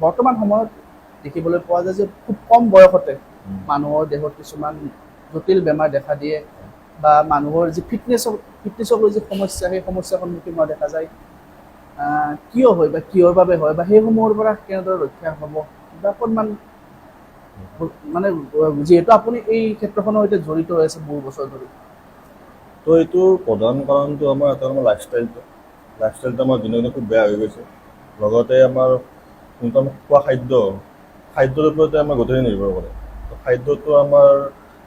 বৰ্তমান সময়ত দেখিবলৈ পোৱা যায় যে খুব কম বয়সতে মানুহৰ দেহত কিছুমান জটিল বেমাৰ দেখা দিয়ে বা মানুহৰ যি ফিটনেছক লৈ যি সমস্যা সেই সমস্যাৰ সন্মুখীন হোৱা দেখা যায়। কিয় হয় বা কিহৰ বাবে হয় বা সেইসমূহৰ পৰা কেনেদৰে ৰক্ষা হ'ব বা অকণমান মানে যিহেতু আপুনি এই ক্ষেত্ৰখনৰ সৈতে জড়িত হৈ আছে বহু বছৰ ধৰি। তো এইটোৰ প্ৰধান কাৰণটো আমাৰ এটা আমাৰ লাইফষ্টাইলটো আমাৰ দিনক দিনে খুব বেয়া হৈ গৈছে। লগতে আমাৰ যোনটো আমি খোৱা খাদ্যৰ ওপৰতে আমাৰ গোটেইখিনি নিৰ্ভৰ কৰে। তো খাদ্যটো আমাৰ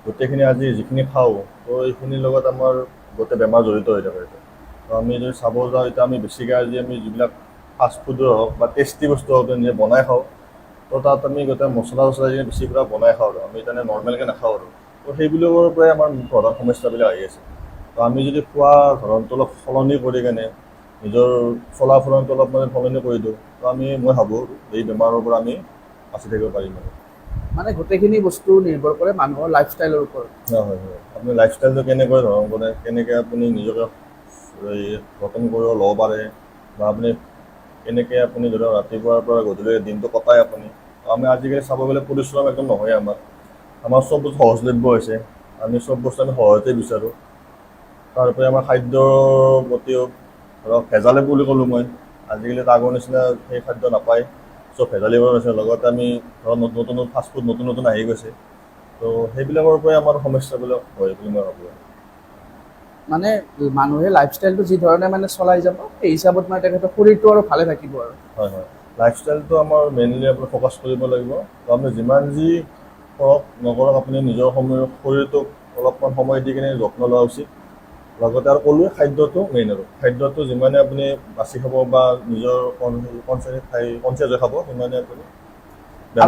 গোটেইখিনি আজি যিখিনি খাওঁ তো এইখিনিৰ লগত আমাৰ গোটেই বেমাৰ জড়িত হৈ থাকে। তো আমি যদি চাব যাওঁ এতিয়া আমি বেছিকৈ আজি আমি যিবিলাক ফাষ্ট ফুডৰ হওক বা টেষ্টি বস্তু হওক নিজে বনাই খাওঁ, তো তাত আমি গোটেই মছলা চছলা যদি বেছি পূৰা বনাই খাওঁ আৰু আমি তেনে নৰ্মেলকৈ নাখাওঁ আৰু তো সেইবিলাকৰ পৰাই আমাৰ প্ৰধান সমস্যাবিলাক আহি আছে। তো আমি যদি খোৱা ধৰণটো অলপ সলনি কৰি কেনে নিজৰ চলা ফুৰণটো অলপ মানে সলনি কৰি দিওঁ, তো মই ভাবোঁ এই বেমাৰৰ পৰা আমি বাচি থাকিব পাৰিম আৰু। মানে গোটেইখিনি বস্তু নিৰ্ভৰ কৰে মানুহৰ লাইফষ্টাইলৰ ওপৰত। হয় হয় হয়, আপুনি লাইফষ্টাইলটো কেনেকৈ ধৰণ কৰে, কেনেকৈ আপুনি নিজকে এই যতন কৰিব ল'ব পাৰে বা আপুনি কেনেকৈ আপুনি ধৰক ৰাতিপুৱাৰ পৰা গধূলি দিনটো কটাই আপুনি। আমি আজিকালি চাব গ'লে পৰিশ্ৰম একদম নহয় আমাৰ চব বস্তু সহজলভ্য হৈছে। আমি চব বস্তু আমি সহজতে বিচাৰোঁ। তাৰোপৰি আমাৰ খাদ্যৰ প্ৰতিও ধৰক ভেজালে বুলি ক'লোঁ মই। আজিকালিতো আগৰ নিচিনা সেই খাদ্য নাপায়, চব ভেজালি কৰা হৈছে। লগতে আমি ধৰক নতুন নতুন ফাষ্টফুড নতুন নতুন আহি গৈছে। তো সেইবিলাকৰ পৰাই আমাৰ সমস্যাবিলাক হয় বুলি মই ভাবোঁ। মানে মানুহে লাইফষ্টাইলটো যি ধৰণে মানে চলাই যাব সেই হিচাপত মানে তেখেতৰ শৰীৰটো আৰু ভালে থাকিব আৰু। হয় হয়, লাইফষ্টাইলটো আমাৰ মেইনলি আপুনি ফ'কাছ কৰিব লাগিব। তো আপুনি যিমান যি কৰক নকৰক আপুনি নিজৰ শৰীৰটোক অলপমান সময় দি কিনে যত্ন লোৱা উচিত। লগতে আৰু ক'লোৱে খাদ্যটো মেইন আৰু খাদ্যটো যিমানে আপুনি বাছি খাব বা নিজৰ কনচিয়াছ হৈ খাব সিমানে আপুনি